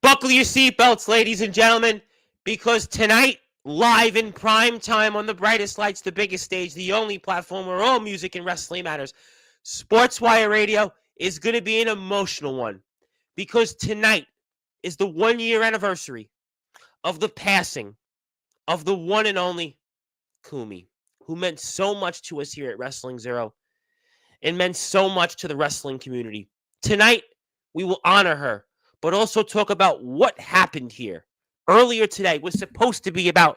Buckle your seatbelts, ladies and gentlemen, because tonight, live in prime time on the brightest lights, the biggest stage, the only platform where all music and wrestling matters, Sportswire Radio is going to be an emotional one because tonight is the 1 year anniversary of the passing of the one and only Kumi, who meant so much to us here at Wrestling Zero and meant so much to the wrestling community. Tonight, we will honor her, but also talk about what happened here. Earlier today was supposed to be about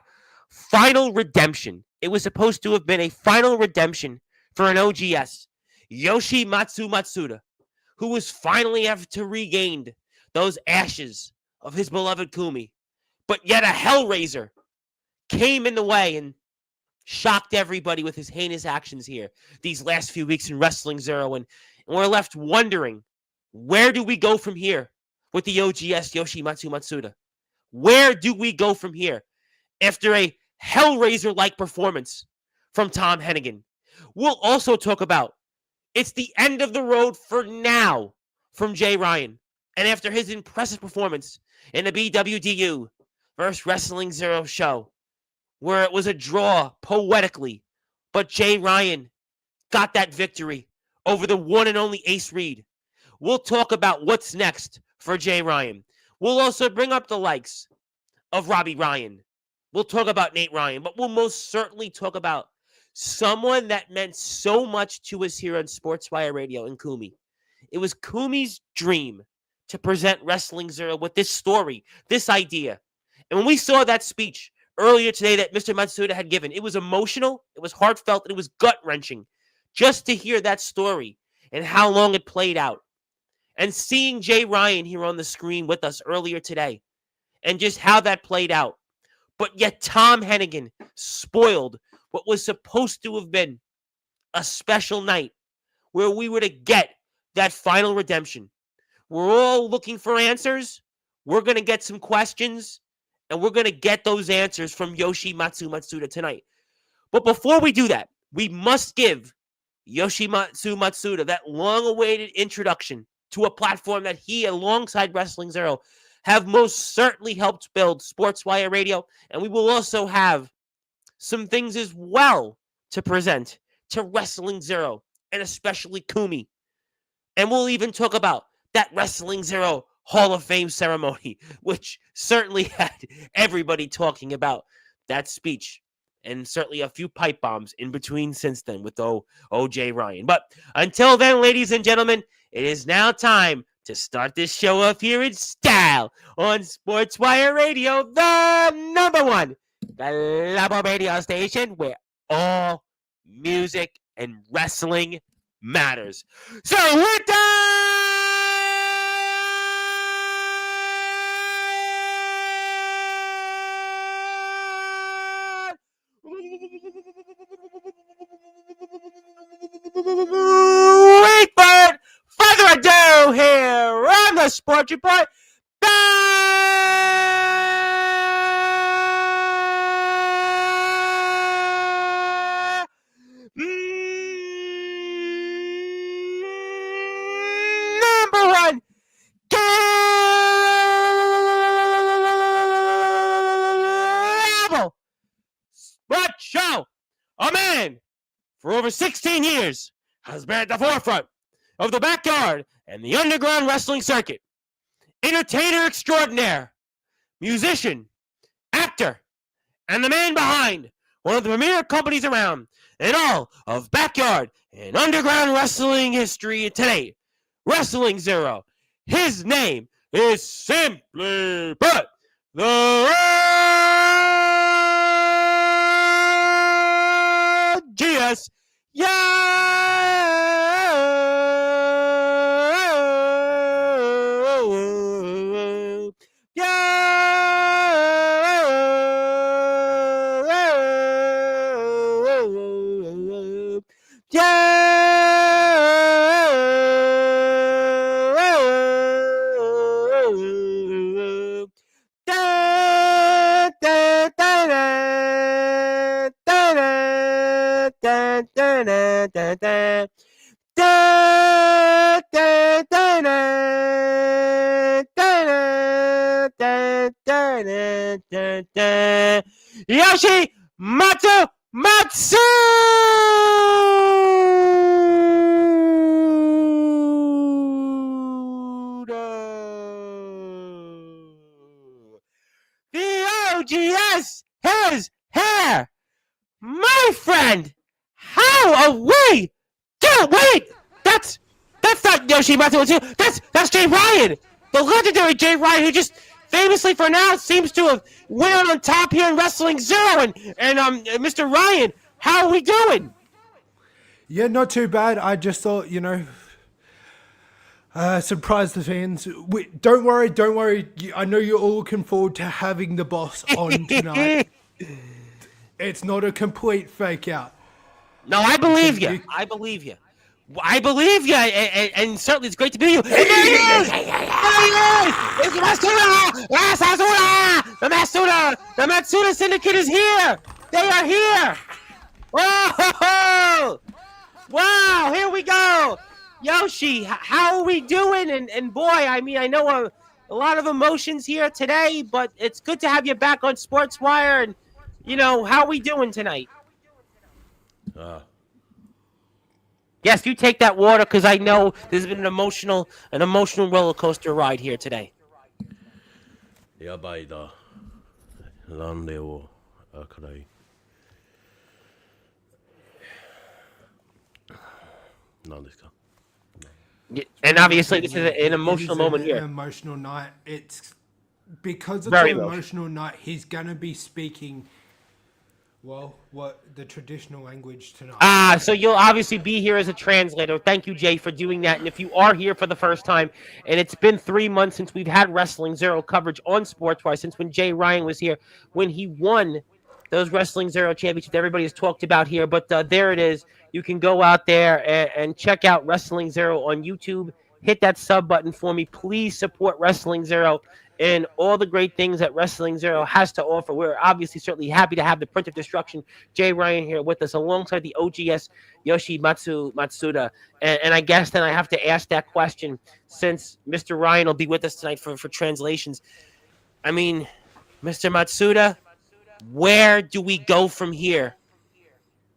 final redemption. It was supposed to have been a final redemption for an OGS, Yoshimatsu Matsuda, who was finally have to regain those ashes of his beloved Kumi. But yet a Hellraiser came in the way and shocked everybody with his heinous actions here these last few weeks in Wrestling Zero. And we're left wondering, where do we go from here with the OGS Yoshimatsu Matsuda? Where do we go from here after a Hellraiser-like performance from Tom Hennigan? We'll also talk about it's the end of the road for now from Jay Ryan. And after his impressive performance in the BWDU versus Wrestling Zero show, where it was a draw poetically, but Jay Ryan got that victory over the one and only Ace Reed. We'll talk about what's next for Jay Ryan. We'll also bring up the likes of Robbie Ryan. We'll talk about Nate Ryan, but we'll most certainly talk about someone that meant so much to us here on Sportswire Radio and Kumi. It was Kumi's dream to present Wrestling Zero with this story, this idea. And when we saw that speech earlier today that Mr. Matsuda had given, it was emotional, it was heartfelt, and it was gut-wrenching just to hear that story and how long it played out. And seeing Jay Ryan here on the screen with us earlier today and just how that played out. But yet Tom Hennigan spoiled what was supposed to have been a special night where we were to get that final redemption. We're all looking for answers. We're going to get some questions, and we're going to get those answers from Yoshimatsu Matsuda tonight. But before we do that, we must give Yoshimatsu Matsuda that long-awaited introduction to a platform that he, alongside Wrestling Zero, have most certainly helped build, Sportswire Radio. And we will also have some things as well to present to Wrestling Zero, and especially Kumi. And we'll even talk about that Wrestling Zero Hall of Fame ceremony, which certainly had everybody talking about that speech, and certainly a few pipe bombs in between since then with OJ Ryan. But until then, ladies and gentlemen, it is now time to start this show off here in style on Sportswire Radio, the number one global radio station where all music and wrestling matters. So we're done! Without further ado, here on the Sports Report, number one global sports show. A man for over 16 years has been at the forefront of the backyard and the underground wrestling circuit. Entertainer extraordinaire, musician, actor, and the man behind one of the premier companies around in all of backyard and underground wrestling history today, Wrestling Zero. His name is simply put, the GS. Yoshimatsu Matsuda! The OGS has hair! My friend! How are we? Wait! That's not Yoshimatsu. That's Jay Ryan, the legendary Jay Ryan, who just famously for now seems to have went on top here in Wrestling Zero. And Mr. Ryan, how are we doing? Yeah, not too bad. I just thought, surprise the fans. Don't worry. I know you're all looking forward to having the boss on tonight. It's not a complete fake out. No, I believe you. I believe you. And certainly it's great to be you. And there he is! There he is! It's Matsuda! The Matsuda Syndicate is here! They are here! Whoa! Wow, here we go! Yoshi, how are we doing? And boy, I mean, I know a lot of emotions here today, but it's good to have you back on Sportswire. And, how are we doing tonight? Yes, you take that water because I know there's been an emotional roller coaster ride here today. やばいだ。ランレオ赤い。何ですか? And obviously, this is an emotional moment here. An emotional night. It's because it's Very an emotional night. He's gonna be speaking. Well, the traditional language tonight. So you'll obviously be here as a translator. Thank you, Jay, for doing that. And if you are here for the first time, and it's been 3 months since we've had Wrestling Zero coverage on Sportswire, since when Jay Ryan was here, when he won those Wrestling Zero championships everybody has talked about here. But there it is. You can go out there and check out Wrestling Zero on YouTube. Hit that sub button for me. Please support Wrestling Zero and all the great things that Wrestling Zero has to offer. We're obviously certainly happy to have the Prince of Destruction, Jay Ryan, here with us alongside the OGS Yoshimatsu Matsuda. And I guess then I have to ask that question, since Mr. Ryan will be with us tonight for translations. I mean, Mr. Matsuda, where do we go from here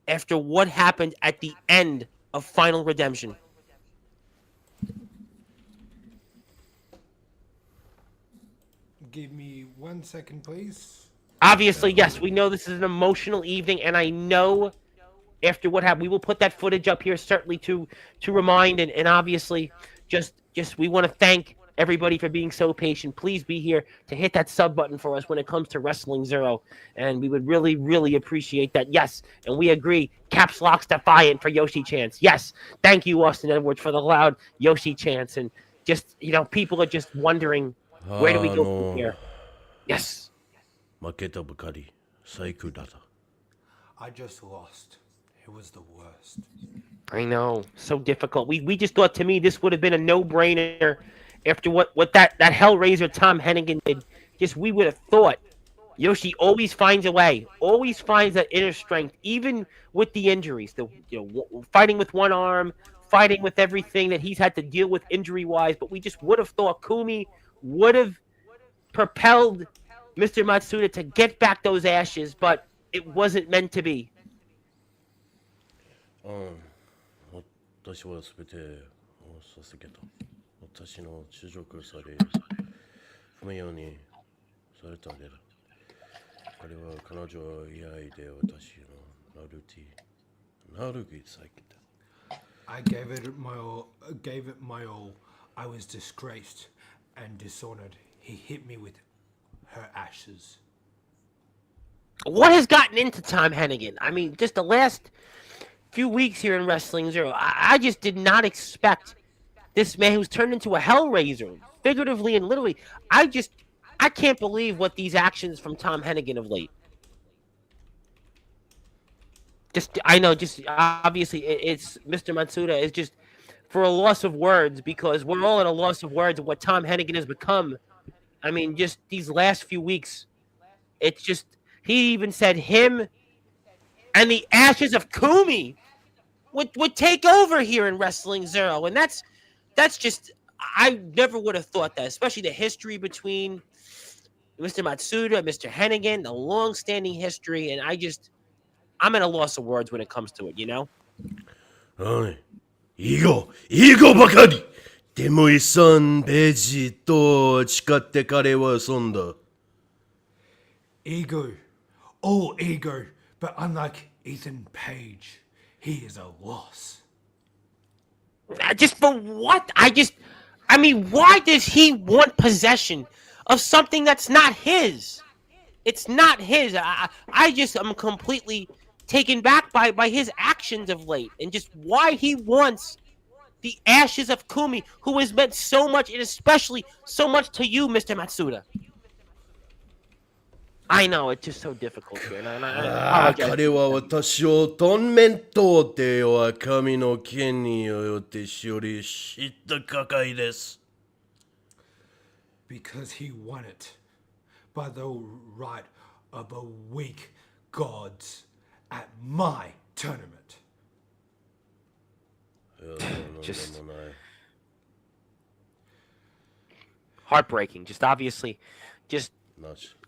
after what happened at the end of Final Redemption? Give me 1 second, please. Obviously, yes, we know this is an emotional evening, and I know after what happened, we will put that footage up here certainly to remind, and obviously just we want to thank everybody for being so patient. Please be here to hit that sub button for us when it comes to Wrestling Zero, and we would really, really appreciate that. Yes, and we agree, Caps Lock's defiant for Yoshi chants. Yes, thank you, Austin Edwards, for the loud Yoshi chants, and just, people are just wondering, where do we go from here? Yes. 負けたばかり最高だった. I just lost. It was the worst. I know, so difficult. We just thought, to me, this would have been a no-brainer after what that Hellraiser Tom Hennigan did. Just, we would have thought. Yoshi always finds a way, always finds that inner strength, even with the injuries. Fighting with one arm, fighting with everything that he's had to deal with injury-wise. But we just would have thought Kumi would have propelled Mr. Matsuda to get back those ashes, but it wasn't meant to be. 私はすべてを捧げた。私の地獄され、不名誉にされたのだ。彼は彼女を愛で私のナルギさけた。I gave it my all. I was disgraced and dishonored. He hit me with her ashes. What has gotten into Tom Hennigan? I mean, just the last few weeks here in Wrestling Zero, I just did not expect this man who's turned into a Hellraiser, figuratively and literally. I can't believe what these actions from Tom Hennigan of late. Just obviously, it's Mr. Matsuda is just for a loss of words, because we're all at a loss of words of what Tom Hennigan has become. I mean, just these last few weeks, it's just, he even said him and the ashes of Kumi would take over here in Wrestling Zero. And that's just, I never would have thought that, especially the history between Mr. Matsuda, Mr. Hennigan, the long-standing history, and I'm at a loss of words when it comes to it, you know? はい。いい子ばかりでもイさんページと誓って彼は遊んだ。Ego. All ego. But unlike Ethan Page, he is a loss. Just for what? I mean, why does he want possession of something that's not his? It's not his. I'm completely taken back by his actions of late and just why he wants the ashes of Kumi, who has meant so much, and especially so much to you, Mr. Matsuda. I know, it's just so difficult here, and I apologize. 彼は私をトンメントでは神の権利をよって処理した抱えです。Because he won it by the right of a weak gods at my tournament. Just heartbreaking. Just obviously, just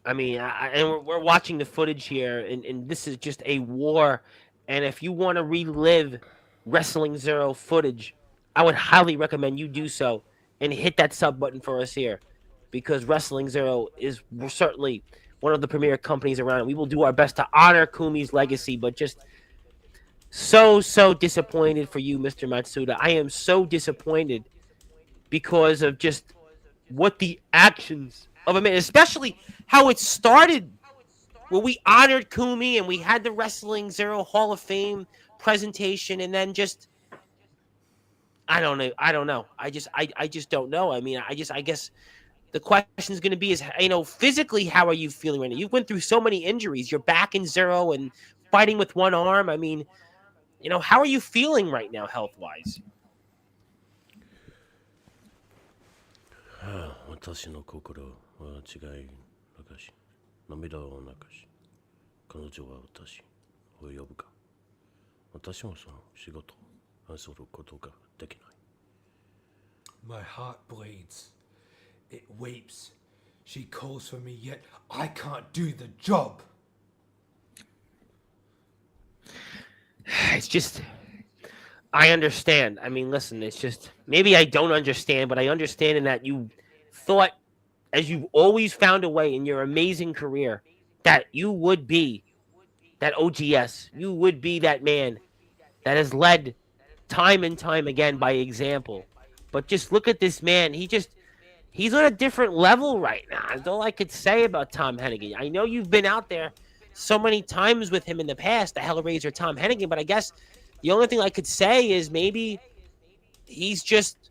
I mean, and we're watching the footage here, and this is just a war. And if you want to relive Wrestling Zero footage, I would highly recommend you do so and hit that sub button for us here, because Wrestling Zero is certainly one of the premier companies around. We will do our best to honor Kumi's legacy, but just so disappointed for you, Mr. Matsuda. I am so disappointed because of just what the actions of a man, especially how it started, where we honored Kumi and we had the Wrestling Zero Hall of Fame presentation, and then just I don't know. I just don't know. I mean, I guess the question is going to be is, physically, how are you feeling right now? You've went through so many injuries. You're back in Zero and fighting with one arm. I mean, how are you feeling right now, health-wise? 私の心は違い流し、涙を流し、彼女は私を呼ぶか。私もその仕事をすることができない。My heart bleeds. It weeps. She calls for me, yet I can't do the job. It's just, I understand. I mean, listen, it's just, maybe I don't understand, but I understand in that you thought, as you've always found a way in your amazing career, that you would be that OGS. You would be that man that has led time and time again by example. But just look at this man. He's on a different level right now. That's all I could say about Tom Hennigan. I know you've been out there so many times with him in the past, the Hellraiser Tom Hennigan, but I guess the only thing I could say is maybe he's just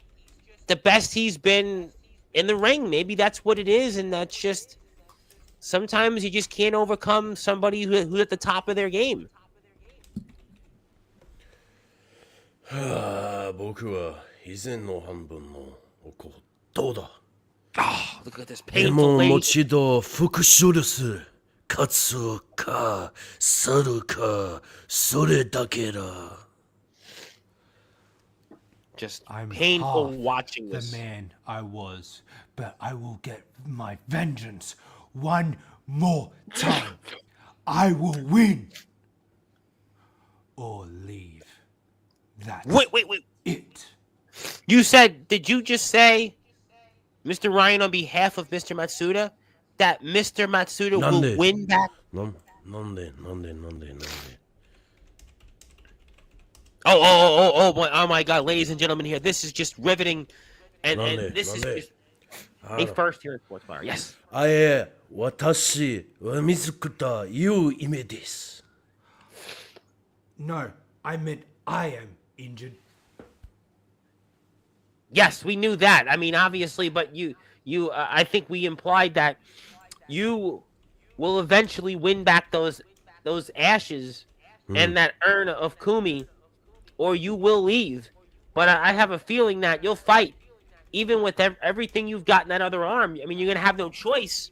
the best he's been in the ring. Maybe that's what it is, and that's just sometimes you just can't overcome somebody who's at the top of their game. 僕は以前の半分のことだ。Oh, look at this で painful もも lady. う一度復讐です。勝つか、去るか、それだけだ。Just I'm painful half watching the this. man I was, but I will get my vengeance one more time. I will win or leave. That's Wait. it. You said, did you just say, Mr. Ryan, on behalf of Mr. Matsuda, that Mr. Matsuda will Nande. win back? なんで Oh my God, ladies and gentlemen here, this is just riveting. And this is just a first here in Sportzwire. Yes. あえ、私は自ら言う意味です。No, I meant I am injured. Yes, we knew that. I mean, obviously, but I think we implied that you will eventually win back those ashes and that urn of Kumi, or you will leave. But I have a feeling that you'll fight, even with everything you've got in that other arm. I mean, you're gonna have no choice.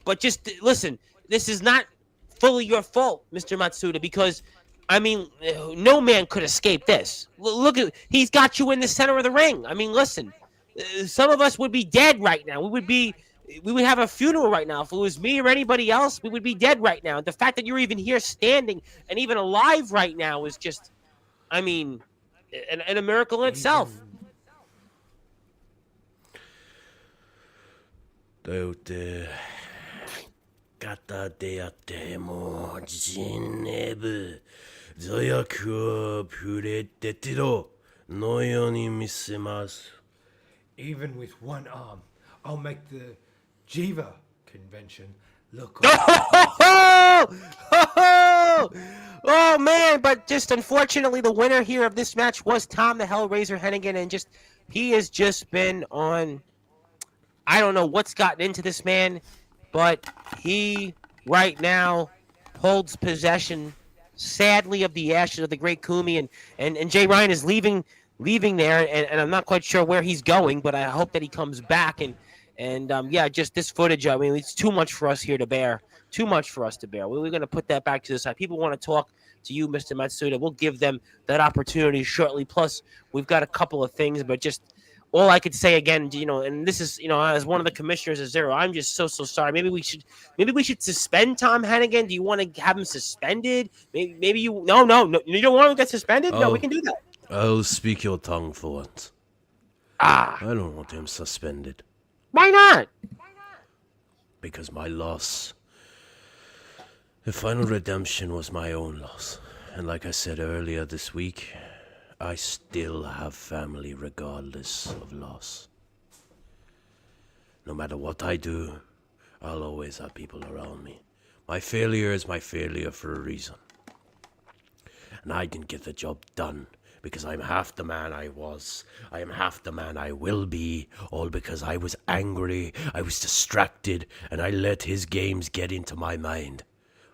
But just listen, this is not fully your fault, Mr. Matsuda, because I mean, no man could escape this. Look at, he's got you in the center of the ring. I mean, listen, some of us would be dead right now. We we would have a funeral right now. If it was me or anybody else, we would be dead right now. The fact that you're even here standing and even alive right now is just, I mean, and a miracle in itself. だよって片手やってもう自信ねえぶ罪悪を触れててろのように見せます Even with one arm, I'll make the Jiva convention look. Oh man, but just unfortunately the winner here of this match was Tom the Hellraiser Hennigan, and just he has just been on, I don't know what's gotten into this man, but he right now holds possession, sadly, of the ashes of the great Kumi, and Jay Ryan is leaving there, and I'm not quite sure where he's going, but I hope that he comes back, and yeah, just this footage, I mean, it's too much for us here to bear. Too much for us to bear. We're going to put that back to the side. People want to talk to you, Mr. Matsuda. We'll give them that opportunity shortly. Plus, we've got a couple of things, but just all I could say again, and this is, as one of the commissioners of Zero, I'm just so sorry. Maybe we should suspend Tom Hennigan. Do you want to have him suspended? Maybe you no, you don't want him to get suspended? No, we can do that. I'll speak your tongue for once. I don't want him suspended. Why not? Because my loss, the final redemption was my own loss. And like I said earlier this week, I still have family regardless of loss. No matter what I do, I'll always have people around me. My failure is my failure for a reason. And I didn't get the job done because I'm half the man I was. I am half the man I will be, all because I was angry, I was distracted, and I let his games get into my mind.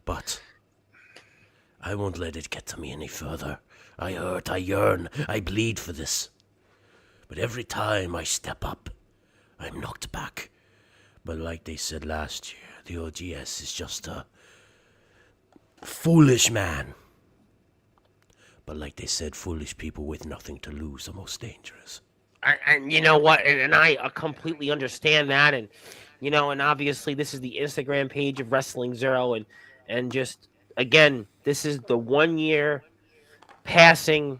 But I won't let it get to me any further. I hurt, I yearn, I bleed for this. But every time I step up, I'm knocked back. But like they said last year, the OGS is just a foolish man. But like they said, foolish people with nothing to lose are most dangerous. And you know what? And I completely understand that. And, and obviously this is the Instagram page of Wrestling Zero. And just, again, this is the 1 year passing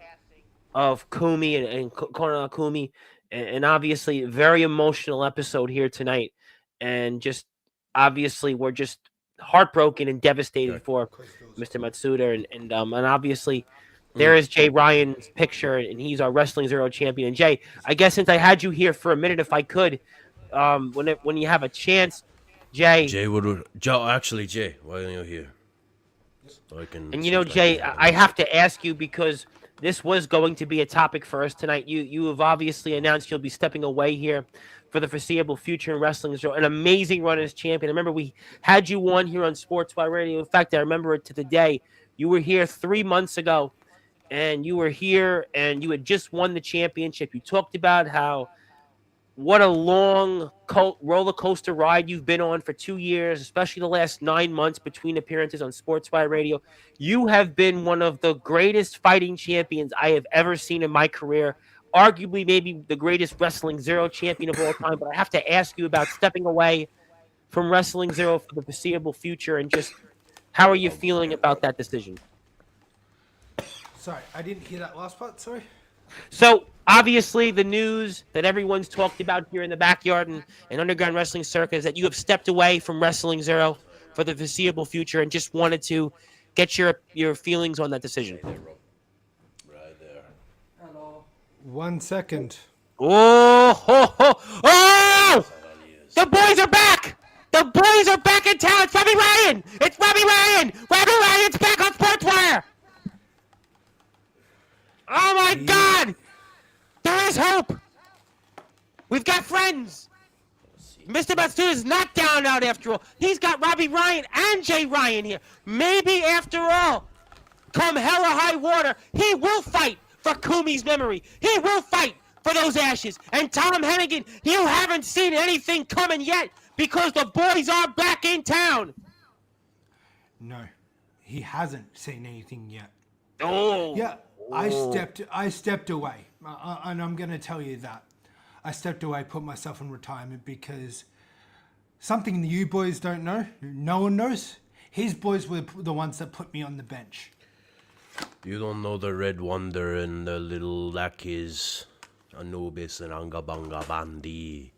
of Kumi and Kono Kumi. And obviously, very emotional episode here tonight. And just, obviously, we're just heartbroken and devastated for Mr. Matsuda. And obviously, there is Jay Ryan's picture, and he's our Wrestling Zero champion. And Jay, I guess since I had you here for a minute, if I could, when you have a chance, Jay. Jay, Jay, why are you here? So I can. And Jay, I have to ask you because this was going to be a topic for us tonight. You have obviously announced you'll be stepping away here for the foreseeable future in wrestling. So an amazing run as champion. I remember we had you on here on Sportswire Radio. In fact, I remember it to the day. You were here 3 months ago, and you were here, and you had just won the championship. You talked about what a long roller coaster ride you've been on for 2 years, especially the last 9 months between appearances on Sportswire Radio. You have been one of the greatest fighting champions I have ever seen in my career, arguably maybe the greatest Wrestling Zero champion of all time. But I have to ask you about stepping away from Wrestling Zero for the foreseeable future, and just how are you feeling about that decision? Sorry, I didn't hear that last part. Sorry. So, obviously, the news that everyone's talked about here in the backyard and underground wrestling circuit is that you have stepped away from Wrestling Zero for the foreseeable future, and just wanted to get your feelings on that decision. Right there. Hello. 1 second. Oh! The boys are back! The boys are back in town! It's Robbie Ryan! It's Robbie Ryan! Robbie Ryan's back on Sportswire! Oh my God! There is hope! We've got friends! Mr. Matsuda is not down and out after all. He's got Robbie Ryan and Jay Ryan here. Maybe after all, come hell or high water, he will fight for Kumi's memory. He will fight for those ashes. And Tom Hennigan, you haven't seen anything coming yet because the boys are back in town. No, he hasn't seen anything yet. Oh. Yeah, I stepped away, and I'm going to tell you that. I stepped away, put myself in retirement because Something you boys don't know, no one knows. His boys were the ones that put me on the bench. You don't know the Red Wonder and the little lackeys, Anubis and Angabanga Bandi,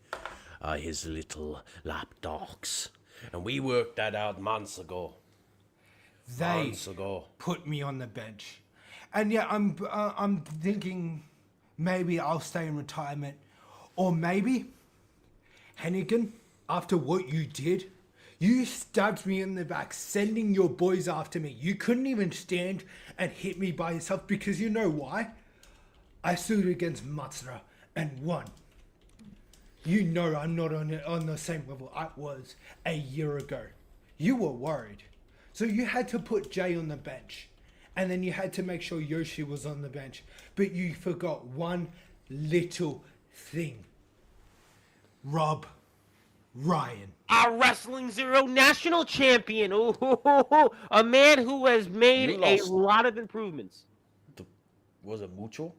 are his little lapdogs. And we worked that out months ago. They Months ago. put me on the bench. And yeah, I'm thinking maybe I'll stay in retirement. Or maybe, Hennigan, after what you did, you stabbed me in the back, sending your boys after me. You couldn't even stand and hit me by yourself because you know why? I stood against Matsuda and won. You know I'm not on the same level I was a year ago. You were worried. So you had to put Jay on the bench. And then you had to make sure Yoshi was on the bench. But you forgot one little thing. Rob Ryan. Our Wrestling Zero national champion. Ooh, a man who has made You a lost. lot of improvements. Was it Mucho?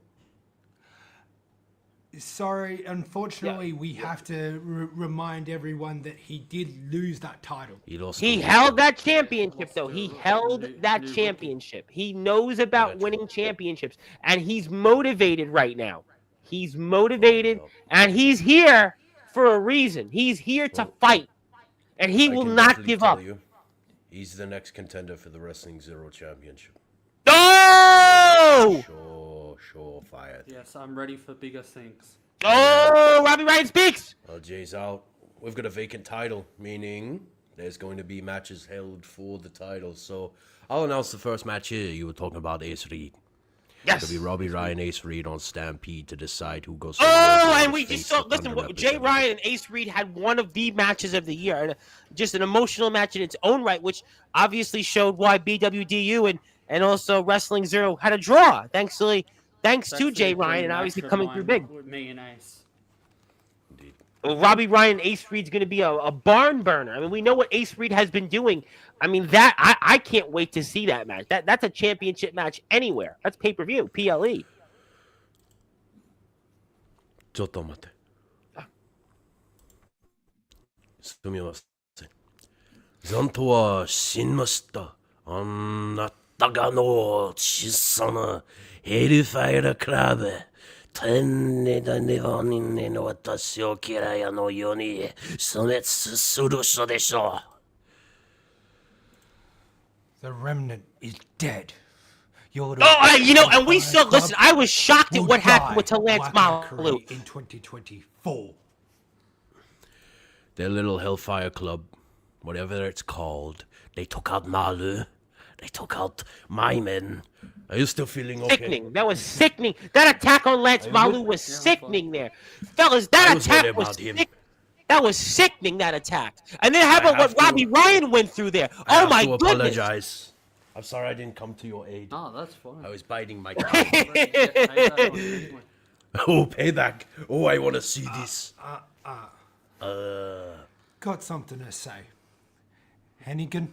Sorry, unfortunately, we have to remind everyone that he did lose that title. He lost. He to held Mucho. that championship, though. He held that championship. He knows about winning championships, and he's motivated right now. He's motivated, and he's here for a reason. He's here to fight, and he will can not definitely give tell up. you, he's the next contender for the Wrestling Zero Championship. Oh! Sure, fired. Yes, I'm ready for bigger things. Oh, Robbie Ryan speaks. Well, Jay's out. We've got a vacant title, meaning there's going to be matches held for the title. So I'll announce the first match here. You were talking about Ace Reed. Yes. It'll be Robbie Ryan, Ace Reed on Stampede to decide who goes. Oh, and we just saw. Listen, Jay Ryan and Ace Reed had one of the matches of the year, and just an emotional match in its own right, which obviously showed why BWDU and also Wrestling Zero had a draw. Thanks to Jay Ryan, and obviously coming through big. With me and Ace. Well, Robbie Ryan and Ace Reed's going to be a barn burner. I mean, we know what Ace Reed has been doing. I mean, that I can't wait to see that match. That's a championship match anywhere. That's pay-per-view, PLE. ちょっと待って。すみません。残党は死にました。あなたがの小さなヘルファイアクラブ。天然だ日本人の私を嫌いのように死滅する人でしょう。The remnant is dead. Your And we saw. Listen, I was shocked at what happened with Lance Malu in 2024. Their little Hellfire Club, whatever it's called, they took out Malu. They took out my men. Are you still feeling okay? Sickening. That was sickening. That attack on Lance Malu was sickening there, fellas. That attack was sick. That was sickening. That attack. And then how about what Robbie Ryan went through there? Oh my goodness. Apologize. I'm sorry I didn't come to your aid. Oh, that's fine. I was biting my tongue. Oh, Oh, payback. Oh, I want to see this. Got something to say. Hennigan,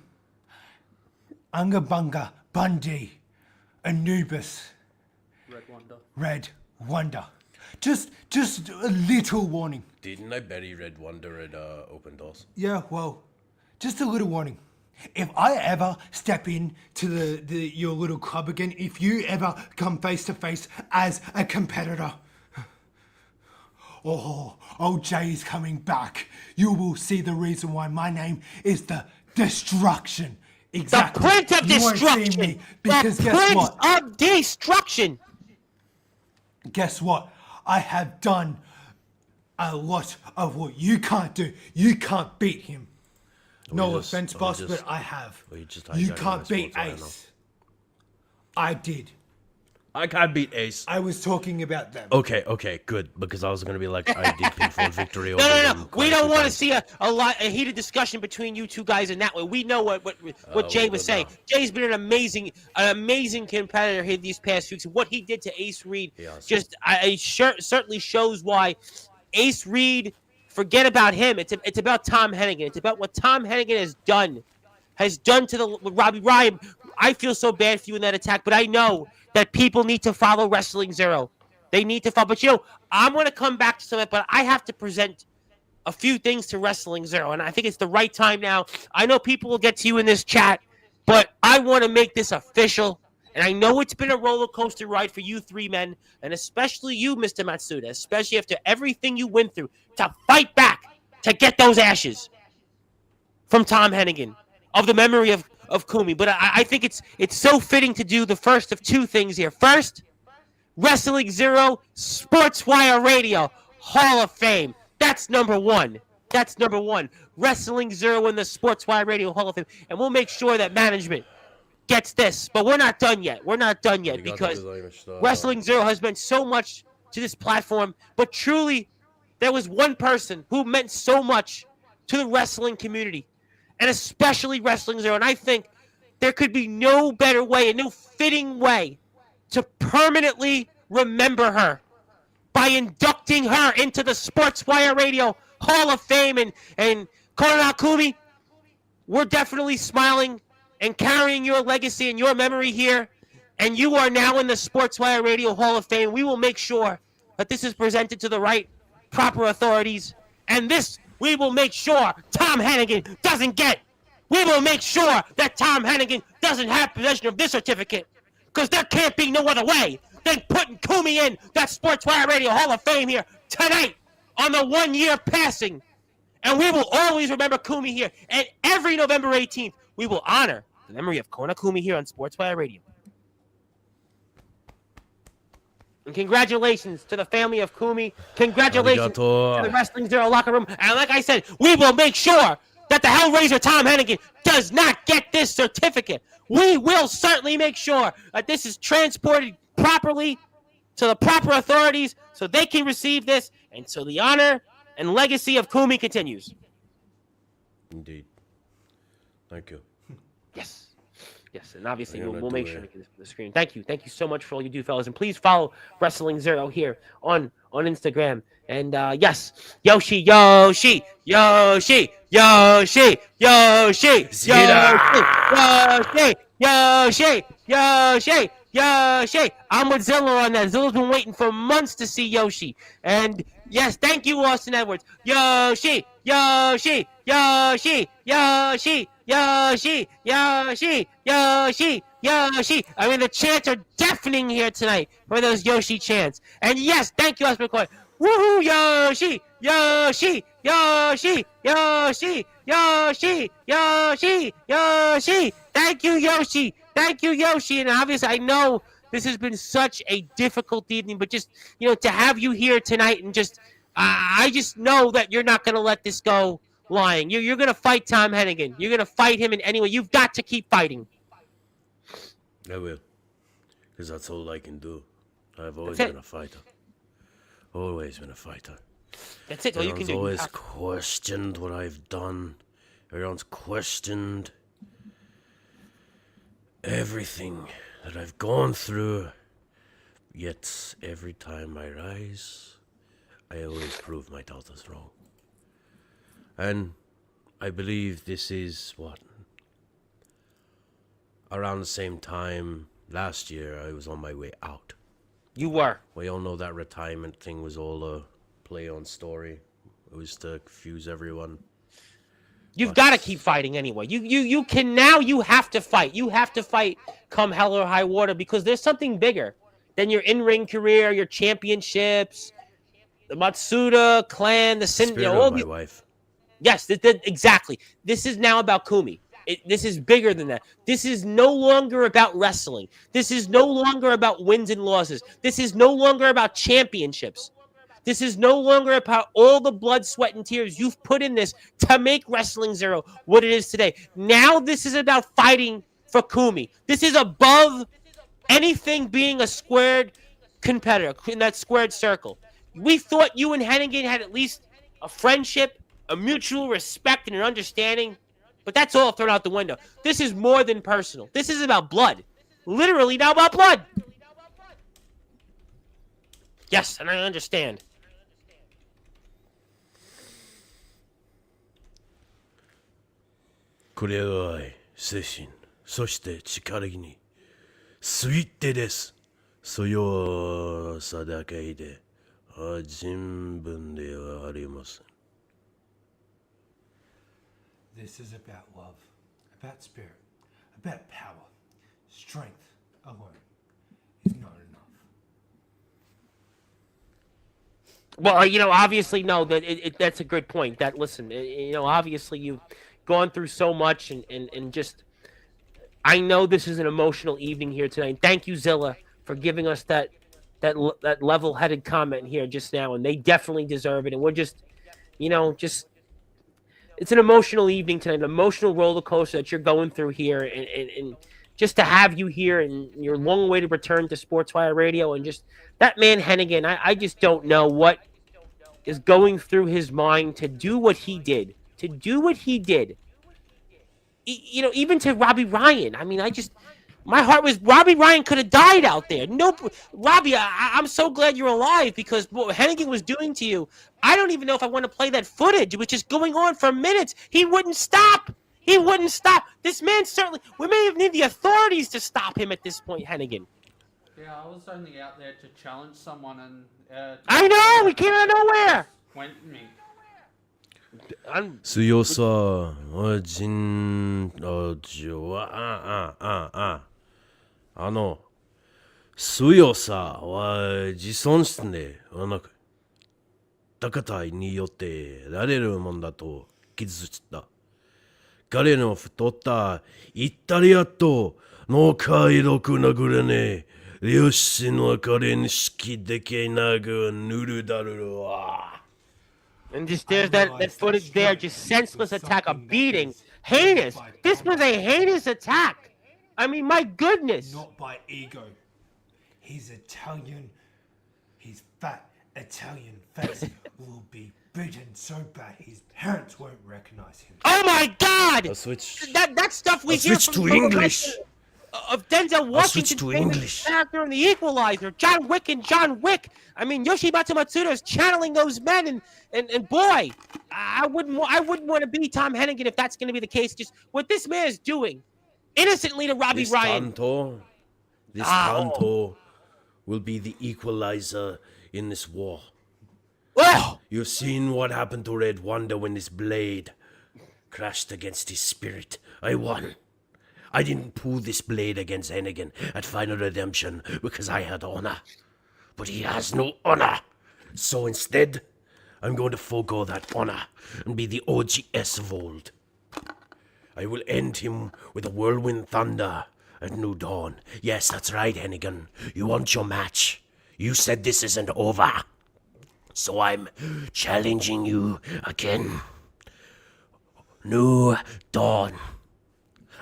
Ungabunga, Bundy, Anubis, Red Wonder. Just a little warning. Didn't I bury Red Wonder at Open Doors? Yeah, well, just a little warning. If I ever step in to your little club again, if you ever come face to face as a competitor, old Jay's coming back. You will see the reason why my name is the Destruction. Exactly. The Prince of You won't Destruction. see me because the guess Prince what? of Destruction. Guess what? I have done a lot of what you can't do. You can't beat him. No offense, boss, but I have. You can't beat Ace. I did. I can't beat Ace. I was talking about them. Okay, good. Because I was going to be like, I did pinfall victory over No. them We quite don't few want to times. see a heated discussion between you two guys in that way. We know what Jay was saying. Jay's been an amazing competitor here these past weeks. What he did to Ace Reed certainly shows why Ace Reed. Forget about him. It's about Tom Hennigan. It's about what Tom Hennigan has done to Robbie Ryan. I feel so bad for you in that attack, but I know that people need to follow Wrestling Zero. They need to follow. But I'm going to come back to something. But I have to present a few things to Wrestling Zero, and I think it's the right time now. I know people will get to you in this chat, but I want to make this official. And I know it's been a roller coaster ride for you three men, and especially you, Mr. Matsuda, especially after everything you went through to fight back to get those ashes from Tom Hennigan of the memory of Kumi. But I think it's so fitting to do the first of two things here. First, Wrestling Zero, Sportswire Radio, Hall of Fame. That's number one. That's number one. Wrestling Zero in the Sportswire Radio Hall of Fame. And we'll make sure that management gets this. But we're not done yet. We're not done yet because Wrestling Zero has meant so much to this platform. But truly, there was one person who meant so much to the wrestling community, and especially Wrestling Zero. And I think there could be no better way and no fitting way to permanently remember her by inducting her into the Sportswire Radio Hall of Fame. And Koronel Kumi, we're definitely smiling and carrying your legacy and your memory here. And you are now in the Sportswire Radio Hall of Fame. We will make sure that this is presented to the right, proper authorities. And this, we will make sure Tom Hennigan doesn't get. We will make sure that Tom Hennigan doesn't have possession of this certificate. Because there can't be no other way than putting Kumi in that Sportswire Radio Hall of Fame here tonight on the 1 year passing. And we will always remember Kumi here. And every November 18th, we will honor the memory of Kona Kumi here on Sportswire Radio. And congratulations to the family of Kumi. Congratulations to the Wrestling Zero locker room. And like I said, we will make sure that the Hellraiser Tom Hennigan does not get this certificate. We will certainly make sure that this is transported properly to the proper authorities so they can receive this and so the honor and legacy of Kumi continues. Indeed. Thank you. Yes. Yes, and obviously we'll make sure to get this on the screen. Thank you. Thank you so much for all you do, fellas. And please follow Wrestling Zero here on Instagram. And yes, Yoshi. Yoshi. I'm with Zilla on that. Zilla's been waiting for months to see Yoshi. And yes, thank you, Austin Edwards. Yoshi. I mean, the chants are deafening here tonight for those Yoshi chants. And yes, thank you, Oscar McCoy. Woohoo, Yoshi! Thank you, Yoshi. Thank you, Yoshi. And obviously, I know this has been such a difficult evening, but just, to have you here tonight and just, I just know that you're not going to let this go lying. You're going to fight Tom Hennigan. You're going to fight him in any way. You've got to keep fighting. I will. Because that's all I can do. I've always been a fighter. Always been a fighter. That's it. All you can do. Everyone's always questioned what I've done. Everyone's questioned everything that I've gone through. Yet, every time I rise, I always prove my doubters wrong. And I believe this is around the same time last year I was on my way out. You were. We all know that retirement thing was all a play on story. It was to confuse everyone. You've got to keep fighting anyway. You can now. You have to fight. You have to fight come hell or high water because there's something bigger than your in-ring career, your championships, the Matsuda clan, the Spirit of my wife. Yes, exactly. This is now about Kumi. This is bigger than that. This is no longer about wrestling. This is no longer about wins and losses. This is no longer about championships. This is no longer about all the blood, sweat, and tears you've put in this to make Wrestling Zero what it is today. Now this is about fighting for Kumi. This is above anything being a squared competitor in that squared circle. We thought you and Hennigan had at least a friendship, a mutual respect, and an understanding. But that's all thrown out the window. This is more than personal. This is about blood. Literally now about blood. Yes, and I understand. これは愛、精神、そして力に、すいてです。そよさだけで、人分ではありません。This is about love, about spirit, about power. Strength alone is not enough. Well, obviously, no. That's a good point. That listen, obviously you've gone through so much, and just I know this is an emotional evening here tonight. Thank you, Zilla, for giving us that level-headed comment here just now, and they definitely deserve it. And we're just it's an emotional evening tonight, an emotional roller coaster that you're going through here, and just to have you here and your long way to return to Sportswire Radio, and just that man Hennigan, I just don't know what is going through his mind to do what he did, even to Robbie Ryan. I mean, my heart was Robbie Ryan could have died out there. Nope, Robbie, I'm so glad you're alive because what Hennigan was doing to you, I don't even know if I want to play that footage. It was just going on for minutes. He wouldn't stop. This man certainly. We may even need the authorities to stop him at this point, Hennigan. Yeah, I was only out there to challenge someone, and I know he came out of nowhere. Went me. 強さは強さは自尊心ではなく高によってられるもんだと傷ついた。彼の太ったイタリアとの快楽なぐらね両親の彼に好きでけなぐぬるだるわ。And just there's that footage there, just senseless attack, a beating, heinous. This was a heinous attack. I mean, my goodness. Not by ego. He's Italian. His fat Italian face will be bitten so bad his parents won't recognize him. Oh my God! That stuff we hear switch from to English. Of Denzel Washington, to English. Actor in The Equalizer, John Wick and John Wick. I mean, Yoshimatsu Matsuda is channeling those men, and boy, I wouldn't want to be Tom Hennigan if that's going to be the case. Just what this man is doing, innocently to Robbie Ryan. This Tanto will be the equalizer in this war. Oh! You've seen what happened to Red Wonder when his blade crashed against his spirit. I won. I didn't pull this blade against Hennigan at Final Redemption because I had honor. But he has no honor. So instead, I'm going to forego that honor and be the OGS of old. I will end him with a whirlwind thunder at New Dawn. Yes, that's right, Hennigan. You want your match. You said this isn't over. So I'm challenging you again. New Dawn.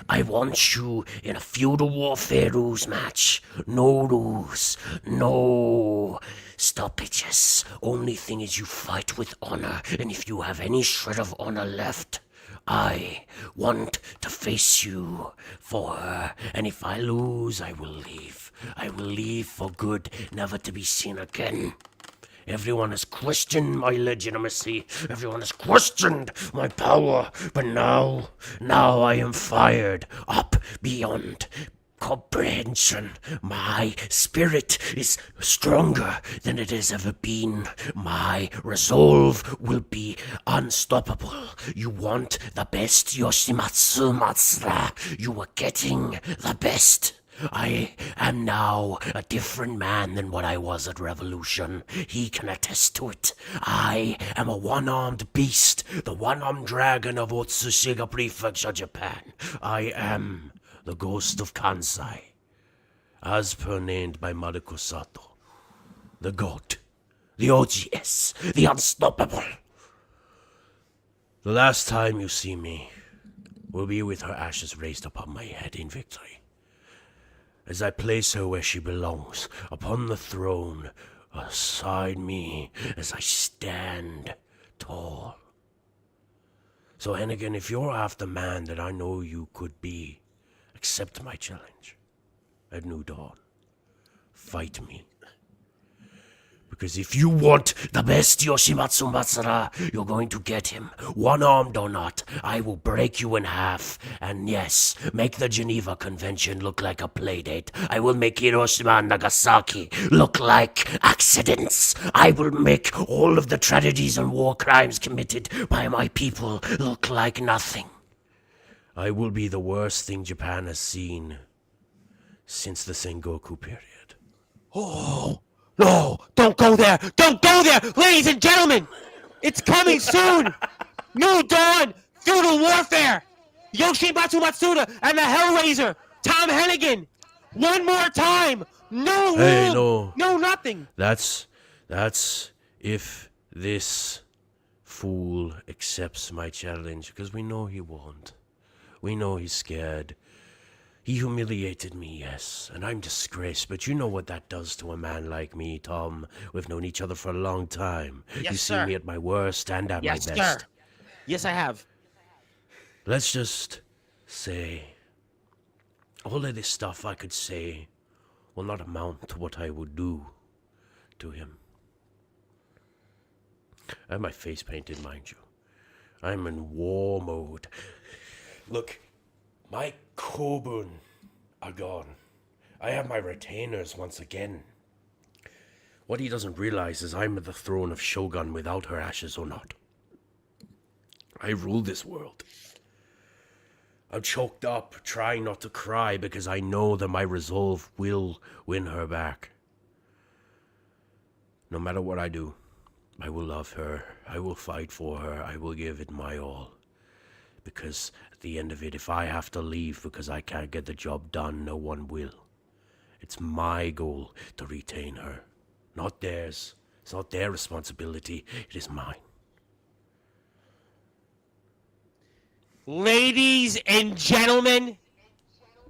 I want you in a feudal warfare rules match. No rules. No stoppages. Only thing is you fight with honor. And if you have any shred of honor left, I want to face you for her. And if I lose, I will leave. I will leave for good, never to be seen again. Everyone has questioned my legitimacy. Everyone has questioned my power. But now I am fired up beyond comprehension. My spirit is stronger than it has ever been. My resolve will be unstoppable. You want the best, Yoshimatsu Matsuda. You are getting the best. I am now a different man than what I was at Revolution. He can attest to it. I am a one-armed beast, the one-armed dragon of Otsushiga Prefecture, Japan. I am the ghost of Kansai, as per named by Mariko Sato. The goat, the OGS, the unstoppable. The last time you see me will be with her ashes raised upon my head in victory. As I place her where she belongs, upon the throne, aside me as I stand tall. So Hennigan, if you're half the man that I know you could be, accept my challenge at New Dawn. Fight me. Because if you want the best Yoshimatsu Matsuda, you're going to get him. One-armed or not, I will break you in half. And yes, make the Geneva Convention look like a playdate. I will make Hiroshima and Nagasaki look like accidents. I will make all of the tragedies and war crimes committed by my people look like nothing. I will be the worst thing Japan has seen since the Sengoku period. Oh, no, don't go there. Don't go there. Ladies and gentlemen, it's coming soon. New Dawn, Feudal Warfare, Yoshimatsu Matsuda, and the Hellraiser, Tom Hennigan. One more time. No Hey, rule. no. No nothing. That's if this fool accepts my challenge, because we know he won't. We know he's scared. He humiliated me, yes, and I'm disgraced, but you know what that does to a man like me, Tom. We've known each other for a long time. Yes, You've sir. seen me at my worst and at Yes, my sir. best. Yes, I have. Let's just say all of this stuff I could say will not amount to what I would do to him. I have my face painted, mind you. I'm in war mode. Look, my Kobun are gone. I have my retainers once again. What he doesn't realize is I'm at the throne of Shogun without her ashes or not. I rule this world. I'm choked up, trying not to cry because I know that my resolve will win her back. No matter what I do, I will love her, I will fight for her, I will give it my all. Because at the end of it, if I have to leave because I can't get the job done, no one will. It's my goal to retain her, not theirs. It's not their responsibility, it is mine. Ladies and gentlemen,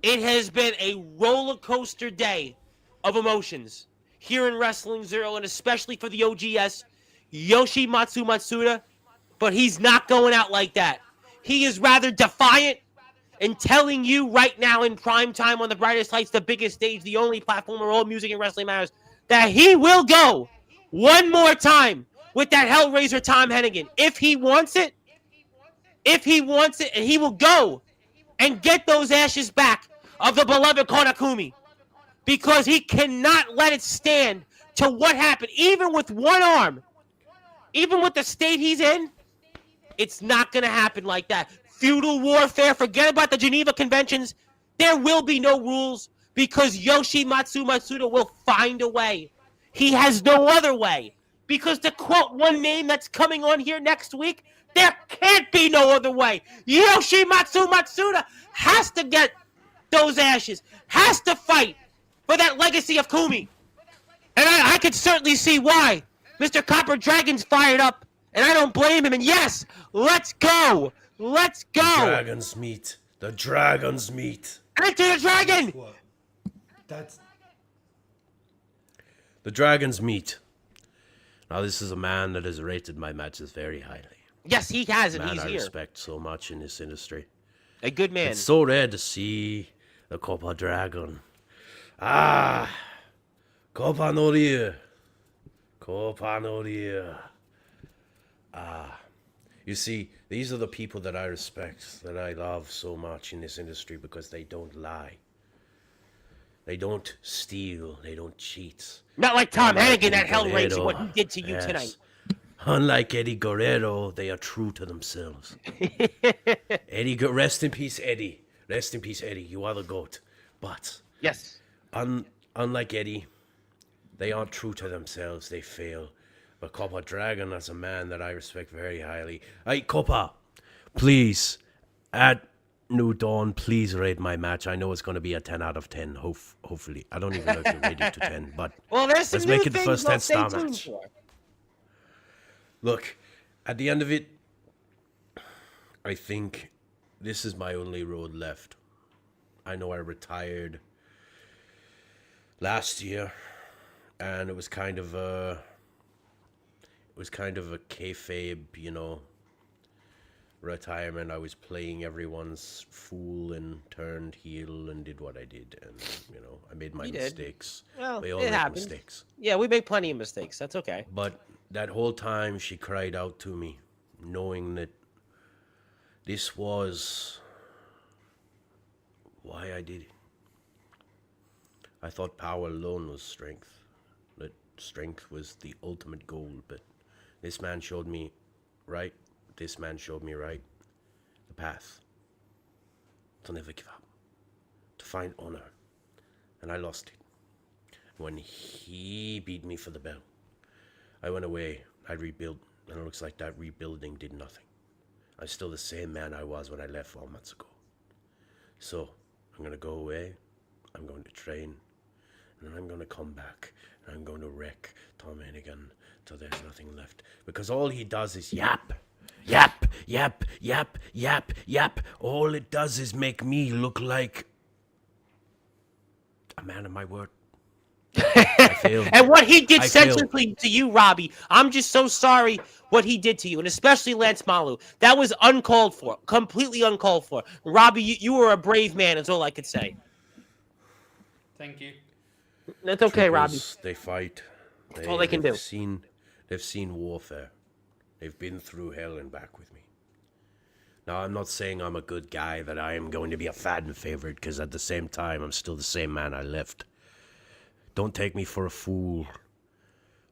it has been a roller coaster day of emotions here in Wrestling Zero, and especially for the OGS, Yoshimatsu Matsuda. But he's not going out like that. He is rather defiant and telling you right now in prime time on the brightest lights, the biggest stage, the only platform where all music and wrestling matters, that he will go one more time with that Hellraiser Tom Hennigan. If he wants it, and he will go and get those ashes back of the beloved Konakumi, because he cannot let it stand to what happened, even with one arm, even with the state he's in. It's not going to happen like that. Feudal warfare, forget about the Geneva Conventions. There will be no rules because Yoshimatsu Matsuda will find a way. He has no other way. Because to quote one name that's coming on here next week, there can't be no other way. Yoshimatsu Matsuda has to get those ashes, has to fight for that legacy of Kumi. And I could certainly see why Mr. Copper Dragon's fired up, and I don't blame him. And yes, let's go. Let's go. Dragon's meat. The dragon's meat. Enter the dragon. What? That's The dragon's meat. Now, this is a man that has rated my matches very highly. Yes, he has, and Man he's I here. respect so much in this industry. A good man. It's so rare to see the Copper Dragon. Ah, Copper no Ryu. Copper no Ryu. You see, these are the people that I respect, that I love so much in this industry because they don't lie. They don't steal. They don't cheat. Not like Tom Unlike Hennigan, that Eddie Hellraiser, Guerrero. what he did to you Yes. tonight. Unlike Eddie Guerrero, they are true to themselves. Rest in peace, Eddie. Rest in peace, Eddie. You are the GOAT. But Yes. unlike Eddie, they aren't true to themselves. They fail. But Copper Dragon is a man that I respect very highly. Hey, Copper, please, at New Dawn, please rate my match. I know it's going to be a 10 out of 10, hopefully. I don't even know if you rate it to 10, but Well, there's some let's new make it the things first I'll 10-star stay tuned match. for. Look, at the end of it, I think this is my only road left. I know I retired last year, and it was kind of a kayfabe, retirement. I was playing everyone's fool and turned heel and did what I did, and I made my You did. mistakes. Well, We all it make happens. mistakes. Yeah, we make plenty of mistakes. That's okay. But that whole time she cried out to me, knowing that this was why I did it. I thought power alone was strength, that strength was the ultimate goal, but this man showed me right, the path. to never give up, to find honor, and I lost it. When he beat me for the belt, I went away, I rebuilt, and it looks like that rebuilding did nothing. I'm still the same man I was when I left 4 months ago. So, I'm gonna go away, I'm going to train, and then I'm gonna come back, and I'm going to wreck Tom Hennigan till there's nothing left. Because all he does is yap, yap, yap, yap, yap, yap. All it does is make me look like a man of my word. I failed. And what he did I failed. senselessly to you, Robbie, I'm just so sorry what he did to you, and especially Lance Malu. That was uncalled for, completely uncalled for. Robbie, you were a brave man, is all I could say. Thank you. That's okay, Robbie. Troopers, they fight. That's all they can do. They've seen warfare. They've been through hell and back with me. Now, I'm not saying I'm a good guy, that I am going to be a fan favorite, because at the same time, I'm still the same man I left. Don't take me for a fool.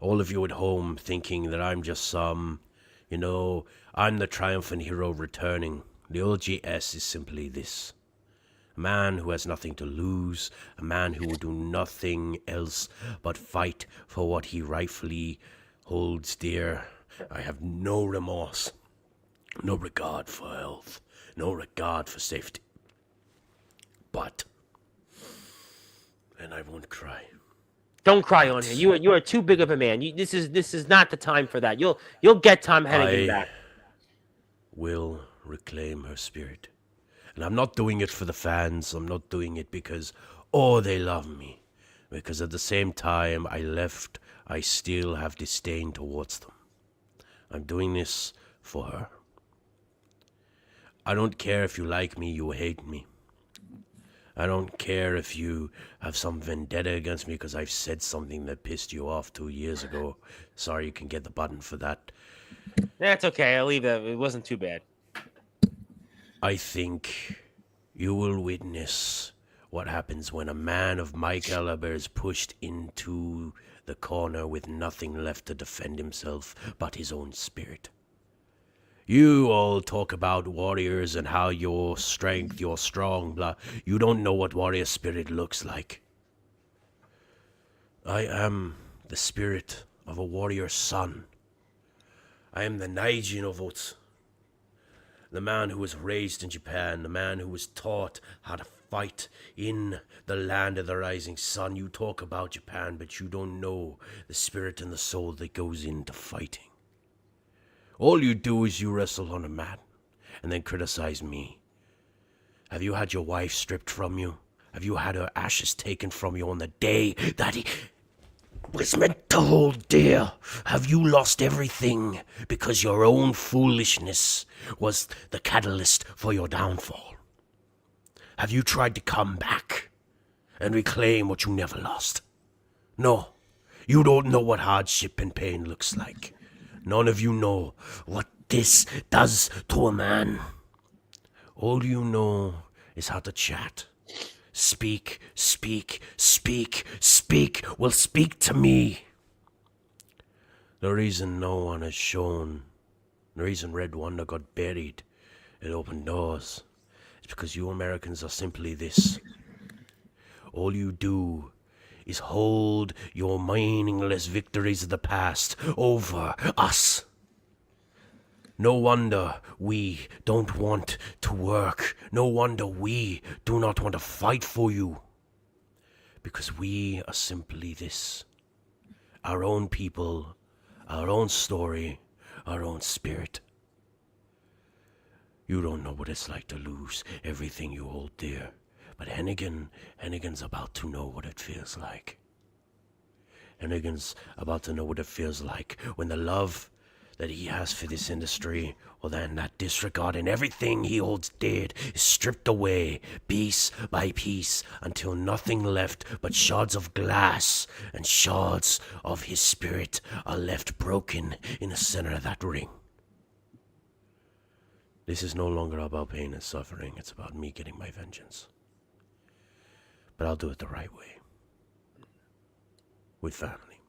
All of you at home thinking that I'm just some, I'm the triumphant hero returning. The OGS is simply this. A man who has nothing to lose, a man who will do nothing else but fight for what he rightfully holds dear. I have no remorse, no regard for health, no regard for safety. But, and I won't cry. Don't cry on here. You are too big of a man. This is not the time for that. You'll get Tom Hennigan back. Will reclaim her spirit. And I'm not doing it for the fans. I'm not doing it because, they love me. Because at the same time I left, I still have disdain towards them. I'm doing this for her. I don't care if you like me, you hate me. I don't care if you have some vendetta against me because I've said something that pissed you off 2 years ago. Sorry, you can get the button for that. That's okay. I'll leave that. It wasn't too bad. I think you will witness what happens when a man of my caliber is pushed into the corner with nothing left to defend himself but his own spirit. You all talk about warriors and how your strength, you're strong, blah. You don't know what warrior spirit looks like. I am the spirit of a warrior son. I am the Naijin of Otsu. The man who was raised in Japan, the man who was taught how to fight in the land of the rising sun. You talk about Japan, but you don't know the spirit and the soul that goes into fighting. All you do is you wrestle on a mat and then criticize me. Have you had your wife stripped from you? Have you had her ashes taken from you on the day that he was meant to hold dear? Have you lost everything because your own foolishness was the catalyst for your downfall? Have you tried to come back and reclaim what you never lost? No, you don't know what hardship and pain looks like. None of you know what this does to a man. All you know is how to chat. Speak, speak, speak, speak. Well, speak to me. The reason no one has shown, the reason Red Wonder got buried at Open Doors, is because you Americans are simply this. All you do is hold your meaningless victories of the past over us. No wonder we don't want to work. No wonder we do not want to fight for you. Because we are simply this. Our own people, our own story, our own spirit. You don't know what it's like to lose everything you hold dear. But Hennigan's about to know what it feels like. Hennigan's about to know what it feels like when the love that he has for this industry, or then that disregard and everything he holds dear is stripped away, piece by piece, until nothing left but shards of glass and shards of his spirit are left broken in the center of that ring. This is no longer about pain and suffering, it's about me getting my vengeance. But I'll do it the right way. With family.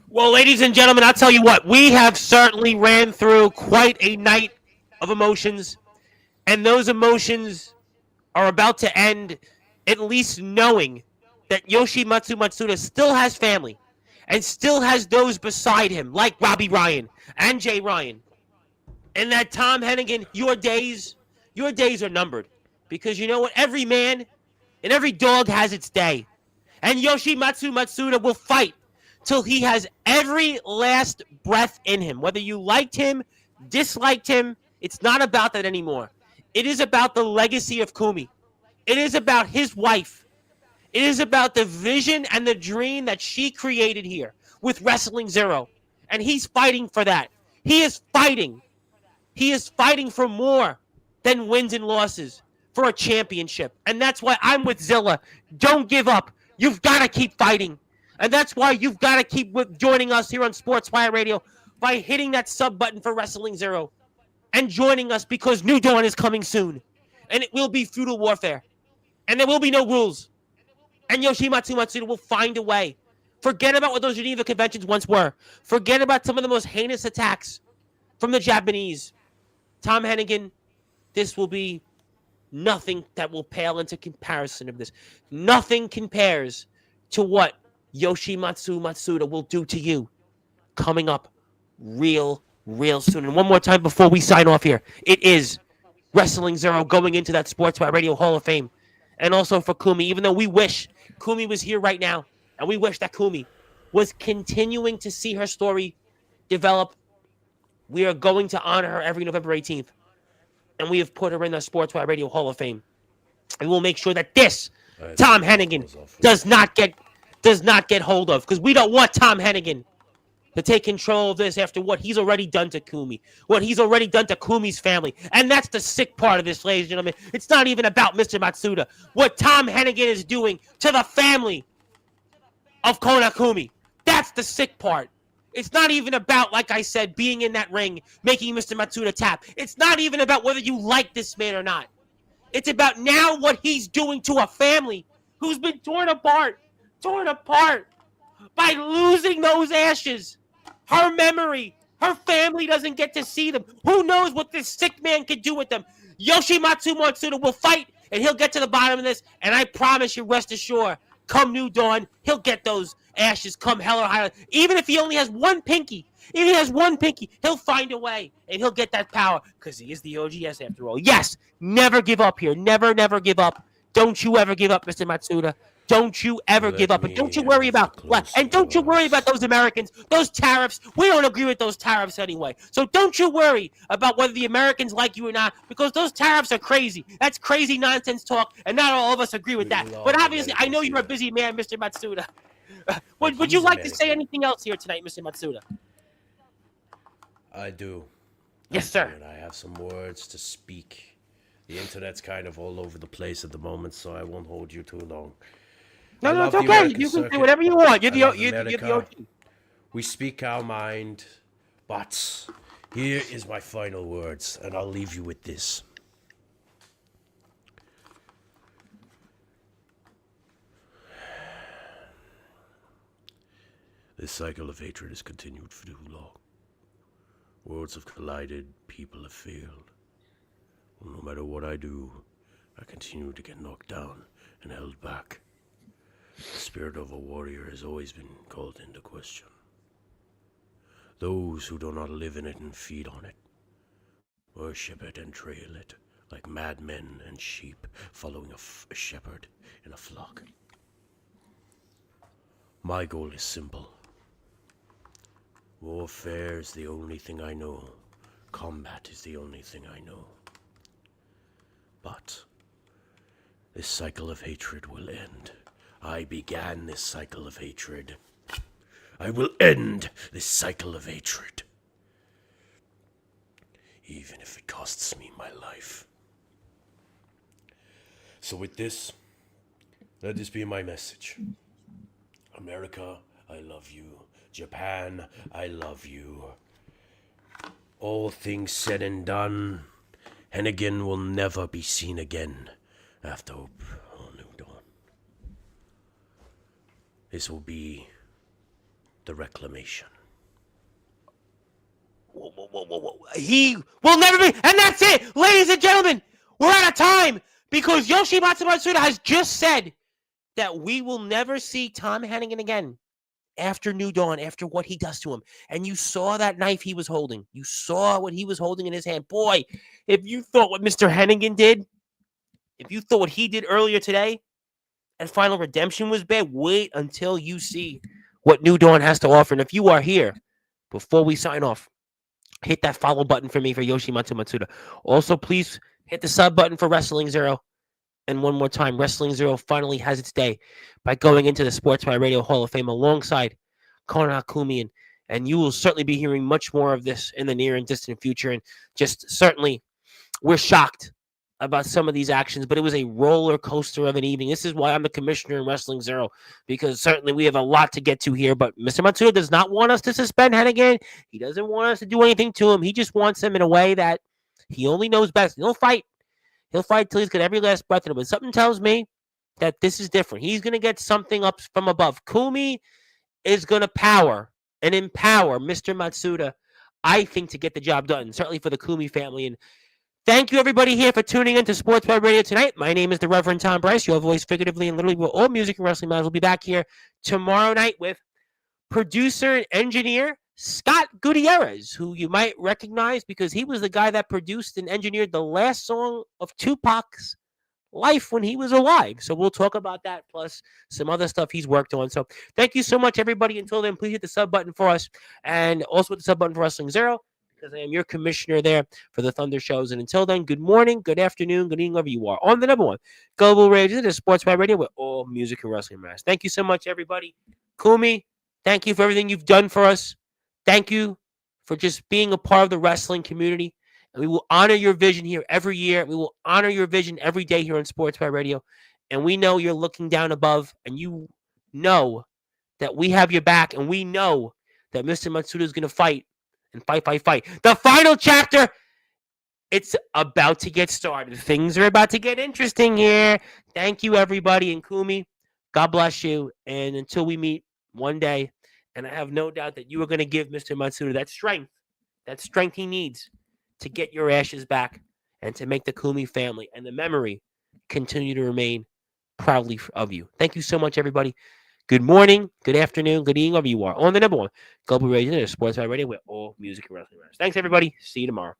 Well, ladies and gentlemen, I'll tell you what. We have certainly ran through quite a night of emotions. And those emotions are about to end, at least knowing that Yoshimatsu Matsuda still has family and still has those beside him, like Robbie Ryan and Jay Ryan. And that Tom Hennigan, your days are numbered. Because you know what? Every man and every dog has its day. And Yoshimatsu Matsuda will fight till he has every last breath in him. Whether you liked him, disliked him, it's not about that anymore. It is about the legacy of Kumi. It is about his wife. It is about the vision and the dream that she created here with Wrestling Zero. And he's fighting for that. He is fighting. He is fighting for more than wins and losses, for a championship. And that's why I'm with Zilla. Don't give up. You've got to keep fighting. And that's why you've got to keep joining us here on Sportswire Radio by hitting that sub button for Wrestling Zero and joining us, because New Dawn is coming soon. And it will be feudal warfare. And there will be no rules. And Yoshimatsu Matsuda will find a way. Forget about what those Geneva conventions once were. Forget about some of the most heinous attacks from the Japanese. Tom Hennigan, this will be nothing that will pale into comparison of this. Nothing compares to what Yoshimatsu Matsuda will do to you coming up real soon. And one more time before we sign off here, it is Wrestling Zero going into that Sportswire Radio Hall of Fame. And also for Kumi, even though we wish Kumi was here right now, and we wish that Kumi was continuing to see her story develop, we are going to honor her every November 18th. And we have put her in the Sportswire Radio Hall of Fame. And we'll make sure that this Tom Hennigan does not get hold of. Because we don't want Tom Hennigan to take control of this after what he's already done to Kumi. What he's already done to Kumi's family. And that's the sick part of this, ladies and gentlemen. It's not even about Mr. Matsuda. What Tom Hennigan is doing to the family of Kona Kumi. That's the sick part. It's not even about, like I said, being in that ring, making Mr. Matsuda tap. It's not even about whether you like this man or not. It's about now what he's doing to a family who's been torn apart by losing those ashes. Her memory, her family doesn't get to see them. Who knows what this sick man can do with them? Yoshimatsu Matsuda will fight, and he'll get to the bottom of this, and I promise you, rest assured, come New Dawn, he'll get those ashes come hell or high. Even if he only has one pinky, he'll find a way, and he'll get that power, because he is the OGS after all. Yes, never give up here. Never give up. Don't you ever give up, Mr. Matsuda. Don't you ever give up. And don't you worry about those Americans, those tariffs. We don't agree with those tariffs anyway. So don't you worry about whether the Americans like you or not, because those tariffs are crazy. That's crazy nonsense talk, and not all of us agree with that. But obviously, I know you're a busy man, Mr. Matsuda. Would you like to say anything else here tonight, Mr. Matsuda? I do. Yes, sir. And I have some words to speak. The internet's kind of all over the place at the moment, so I won't hold you too long. No, it's okay. You can do whatever you want. You're the OG. We speak our mind, but here is my final words, and I'll leave you with this. This cycle of hatred has continued for too long. Worlds have collided, people have failed. Well, no matter what I do, I continue to get knocked down and held back. The spirit of a warrior has always been called into question. Those who do not live in it and feed on it, worship it and trail it, like madmen and sheep following a shepherd in a flock. My goal is simple. Warfare is the only thing I know. Combat is the only thing I know. But this cycle of hatred will end. I began this cycle of hatred. I will end this cycle of hatred. Even if it costs me my life. So with this, let this be my message. America, I love you. Japan, I love you. All things said and done, Hennigan will never be seen again after New Dawn. This will be the reclamation. He will never be, and that's it, ladies and gentlemen. We're out of time. Because Yoshimatsu Matsuda has just said that we will never see Tom Hennigan again after New Dawn, after what he does to him. And you saw that knife he was holding. You saw what he was holding in his hand. Boy, if you thought what Mr. Hennigan did, if you thought what he did earlier today at Final Redemption was bad, wait until you see what New Dawn has to offer. And if you are here, before we sign off, hit that follow button for me for Yoshimatsu Matsuda. Also, please hit the sub button for Wrestling Zero. And one more time, Wrestling Zero finally has its day by going into the Sportswire Radio Hall of Fame alongside Konan Hakumian. And you will certainly be hearing much more of this in the near and distant future. And just certainly, we're shocked about some of these actions, but it was a roller coaster of an evening. This is why I'm the commissioner in Wrestling Zero, because certainly we have a lot to get to here. But Mr. Matsuda does not want us to suspend Hennigan. He doesn't want us to do anything to him. He just wants him in a way that he only knows best. He'll fight. He'll fight till he's got every last breath in him. But something tells me that this is different. He's going to get something up from above. Kumi is going to power and empower Mr. Matsuda, I think, to get the job done, certainly for the Kumi family. And thank you, everybody, here for tuning in to Sports Web Radio tonight. My name is the Reverend Tom Bryce, your voice figuratively and literally with all music and wrestling matters. We'll be back here tomorrow night with producer and engineer Scott Gutierrez, who you might recognize because he was the guy that produced and engineered the last song of Tupac's life when he was alive. So we'll talk about that, plus some other stuff he's worked on. So thank you so much, everybody. Until then, please hit the sub button for us, and also hit the sub button for Wrestling Zero, because I am your commissioner there for the Thunder shows. And until then, good morning, good afternoon, good evening, wherever you are. On the number one Global Radio, the Sports Web Radio, with all music and wrestling matters. Thank you so much, everybody. Kumi, thank you for everything you've done for us. Thank you for just being a part of the wrestling community. And we will honor your vision here every year. We will honor your vision every day here on Sports by Radio. And we know you're looking down above, and you know that we have your back, and we know that Mr. Matsuda is going to fight and fight, fight, fight. The final chapter, it's about to get started. Things are about to get interesting here. Thank you, everybody. And Kumi, God bless you. And until we meet one day, and I have no doubt that you are going to give Mr. Matsuda that strength he needs to get your ashes back and to make the Kumi family and the memory continue to remain proudly of you. Thank you so much, everybody. Good morning, good afternoon, good evening, wherever you are. On the number one Global Radio, Sports Radio, with all music and wrestling matters. Thanks, everybody. See you tomorrow.